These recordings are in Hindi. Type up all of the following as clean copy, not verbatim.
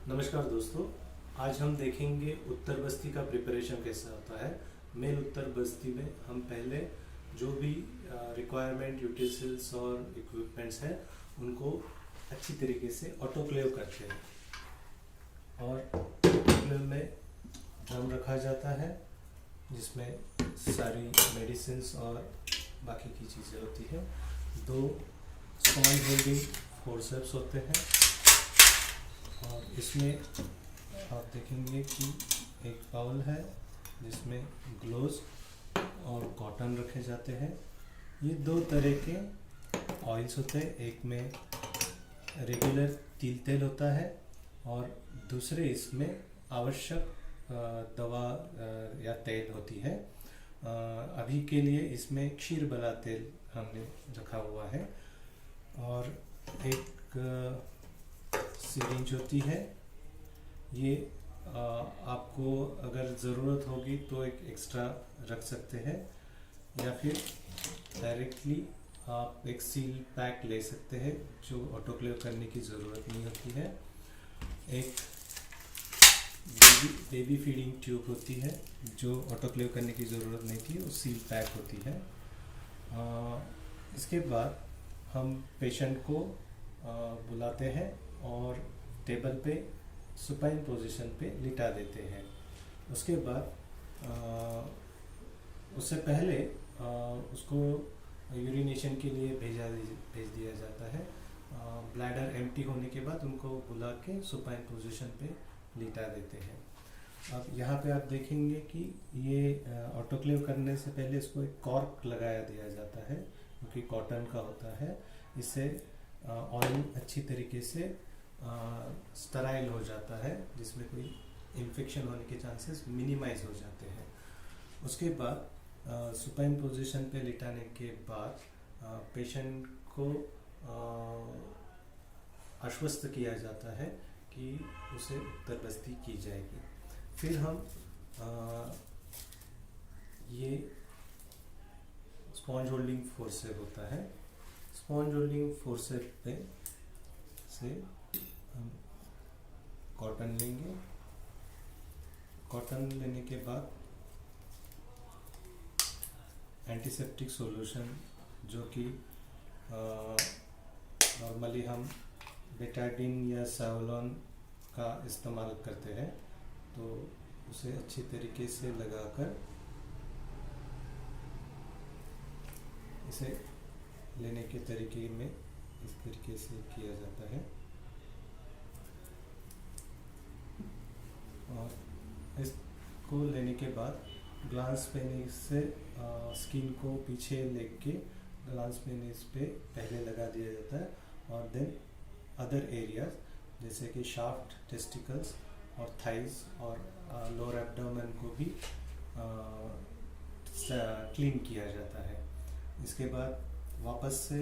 नमस्कार दोस्तों, आज हम देखेंगे उत्तर बस्ती का प्रिपरेशन कैसे होता है। मेन उत्तर बस्ती में हम पहले जो भी रिक्वायरमेंट यूटेंसिल्स और इक्विपमेंट्स हैं उनको अच्छी तरीके से ऑटोक्लेव करते हैं और ऑटोक्लेव में ड्रम रखा जाता है जिसमें सारी मेडिसिन्स और बाकी की चीज़ें होती हैं। 2 स्पॉन्ज होल्डिंग फोर्सेप्स होते हैं और इसमें आप देखेंगे कि एक बाउल है जिसमें ग्लोव्स और कॉटन रखे जाते हैं। ये 2 तरह के ऑयल्स होते हैं, एक में रेगुलर तिल तेल होता है और दूसरे इसमें आवश्यक दवा या तेल होती है। अभी के लिए इसमें क्षीर बला तेल हमने रखा हुआ है और एक सिरिंज होती है। ये आपको अगर ज़रूरत होगी तो एक एक्स्ट्रा रख सकते हैं या फिर डायरेक्टली आप एक सील पैक ले सकते हैं जो ऑटोक्लेव करने की ज़रूरत नहीं होती है। एक बेबी फीडिंग ट्यूब होती है जो ऑटोक्लेव करने की ज़रूरत नहीं थी, वो सील पैक होती है। इसके बाद हम पेशेंट को बुलाते हैं और टेबल पे सुपाइन पोजीशन पे लिटा देते हैं। उसके बाद उससे पहले उसको यूरिनेशन के लिए भेज दिया जाता है। ब्लैडर एम्प्टी होने के बाद उनको बुला के सुपाइन पोजीशन पे लिटा देते हैं। अब यहाँ पे आप देखेंगे कि ये ऑटोक्लेव करने से पहले इसको एक कॉर्क लगाया दिया जाता है क्योंकि कॉटन का होता है। इससे ऑयल अच्छी तरीके से स्टराइल हो जाता है जिसमें कोई इन्फेक्शन होने के चांसेस मिनिमाइज हो जाते हैं। उसके बाद सुपाइन पोजीशन पे लिटाने के बाद पेशेंट को आश्वस्त किया जाता है कि उसे उत्तर बस्ती की जाएगी। फिर हम ये स्पॉन्ज होल्डिंग फोर्सेप होता है। स्पॉन्ज होल्डिंग फोर्सेप पे से हम कॉटन लेंगे। कॉटन लेने के बाद एंटीसेप्टिक सॉल्यूशन जो कि नॉर्मली हम बेटाडीन या सैवलॉन का इस्तेमाल करते हैं, तो उसे अच्छी तरीके से लगाकर इसे लेने के तरीके में इस तरीके से किया जाता है और इसको लेने के बाद ग्लास पेनिस से स्किन को पीछे लेके ग्लास पेनिस पे पहले लगा दिया जाता है और देन अदर एरियाज जैसे कि शाफ्ट, टेस्टिकल्स और थाइज और लोअर एब्डोमेन को भी क्लीन किया जाता है। इसके बाद वापस से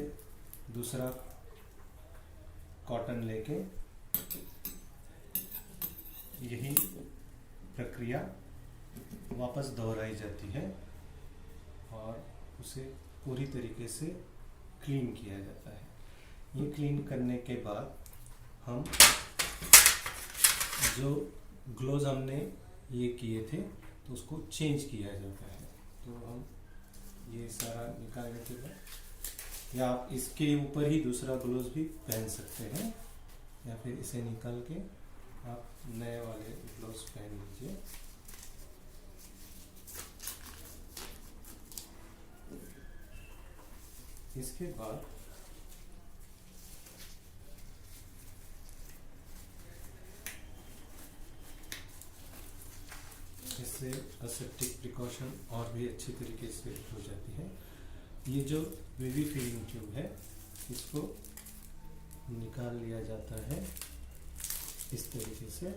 दूसरा कॉटन लेके यही प्रक्रिया वापस दोहराई जाती है और उसे पूरी तरीके से क्लीन किया जाता है। ये क्लीन करने के बाद हम जो ग्लोव्स हमने ये किए थे तो उसको चेंज किया जाता है। तो हम ये सारा निकालने के बाद या आप इसके ऊपर ही दूसरा ग्लोव्स भी पहन सकते हैं या फिर इसे निकाल के आप नए वाले ग्लोव्स पहन लीजिए। इसके बाद इससे असेप्टिक प्रिकॉशन और भी अच्छी तरीके से हो जाती है। ये जो बेबी फीडिंग ट्यूब है इसको निकाल लिया जाता है इस तरीके से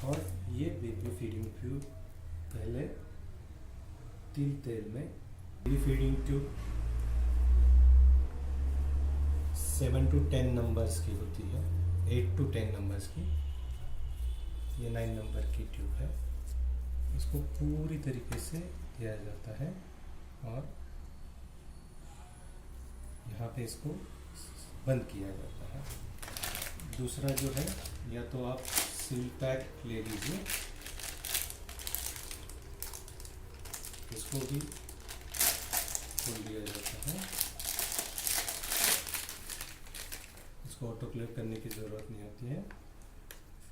और ये बेबी फीडिंग ट्यूब पहले तिल तेल में baby feeding tube 7 to 10 numbers की होती है, 8 to 10 नंबर्स की। ये 9 नंबर की ट्यूब है। इसको पूरी तरीके से दिया जाता है और यहाँ पे इसको बंद किया जाता है। दूसरा जो है, या तो आप सील पैक ले लीजिए, इसको भी खोल दिया जाता है। इसको ऑटोक्लेव करने की ज़रूरत नहीं होती है।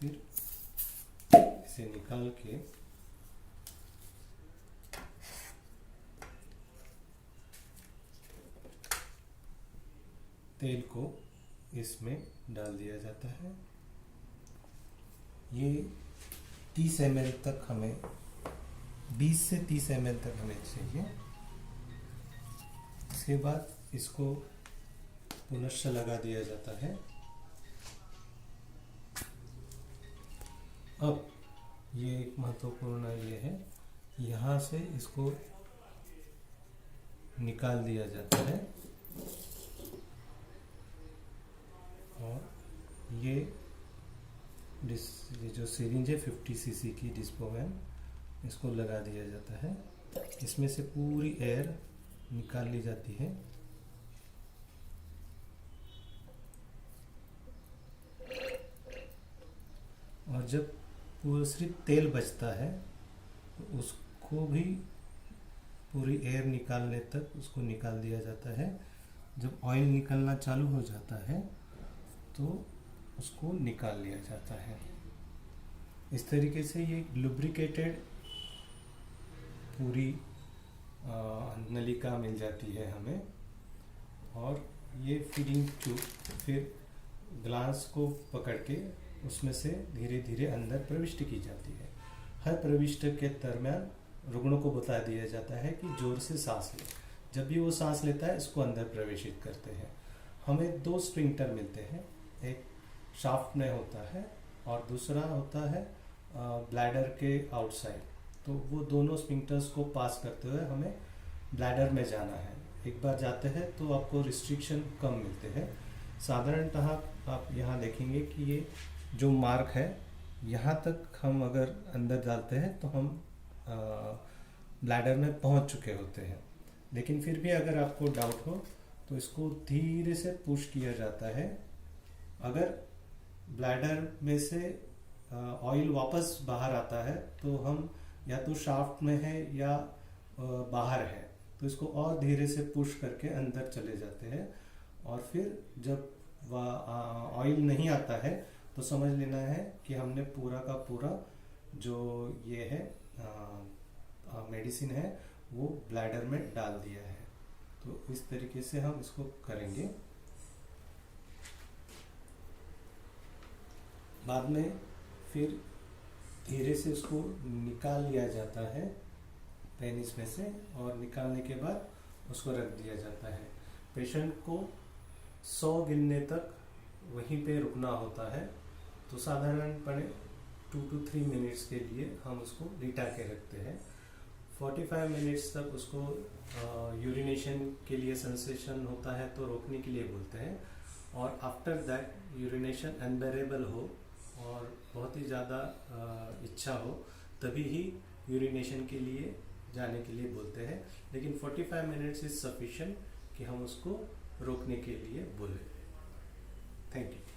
फिर इसे निकाल के तेल को इसमें डाल दिया जाता है। ये 30 ml तक हमें, 20 से 30 ml तक हमें चाहिए। इसके बाद इसको पुनश्च लगा दिया जाता है। अब ये एक महत्वपूर्ण ये है, यहाँ से इसको निकाल दिया जाता है और ये जो सिरिंज है 50 cc की डिस्पोवैन, इसको लगा दिया जाता है। इसमें से पूरी एयर निकाल ली जाती है। और जब पूरा सिर्फ तेल बचता है तो उसको भी पूरी एयर निकालने तक उसको निकाल दिया जाता है। जब ऑयल निकलना चालू हो जाता है तो उसको निकाल लिया जाता है। इस तरीके से ये लुब्रिकेटेड पूरी नलिका मिल जाती है हमें। और ये फीडिंग ट्यूब फिर ग्लास को पकड़ के उसमें से धीरे धीरे अंदर प्रविष्ट की जाती है। हर प्रविष्ट के दरम्यान रुग्णों को बता दिया जाता है कि जोर से सांस ले। जब भी वो सांस लेता है इसको अंदर प्रवेशित करते हैं। हमें 2 स्फिंक्टर मिलते हैं, एक शाफ्ट में होता है और दूसरा होता है ब्लैडर के आउटसाइड। तो वो दोनों स्फिंक्टर्स को पास करते हुए हमें ब्लैडर में जाना है। एक बार जाते हैं तो आपको रिस्ट्रिक्शन कम मिलते हैं। साधारणतः आप यहाँ देखेंगे कि ये जो मार्क है, यहाँ तक हम अगर अंदर डालते हैं तो हम ब्लैडर में पहुँच चुके होते हैं। लेकिन फिर भी अगर आपको डाउट हो तो इसको धीरे से पुश किया जाता है। अगर ब्लैडर में से ऑयल वापस बाहर आता है तो हम या तो शाफ्ट में है या बाहर है, तो इसको और धीरे से पुश करके अंदर चले जाते हैं। और फिर जब ऑयल नहीं आता है तो समझ लेना है कि हमने पूरा का पूरा जो ये है मेडिसिन है वो ब्लैडर में डाल दिया है। तो इस तरीके से हम इसको करेंगे। बाद में फिर धीरे से उसको निकाल लिया जाता है पेनिस में से, और निकालने के बाद उसको रख दिया जाता है। पेशेंट को 100 गिनने तक वहीं पे रुकना होता है। तो साधारणपणे 2 to 3 मिनट्स के लिए हम उसको लिटा के रखते हैं। 45 मिनट्स तक उसको यूरिनेशन के लिए सेंसेशन होता है तो रोकने के लिए बोलते हैं। और आफ्टर दैट यूरिनेशन अनबेरेबल हो और बहुत ही ज़्यादा इच्छा हो तभी ही यूरिनेशन के लिए जाने के लिए बोलते हैं। लेकिन 45 मिनट्स इज सफिशिएंट कि हम उसको रोकने के लिए बोले। Thank you.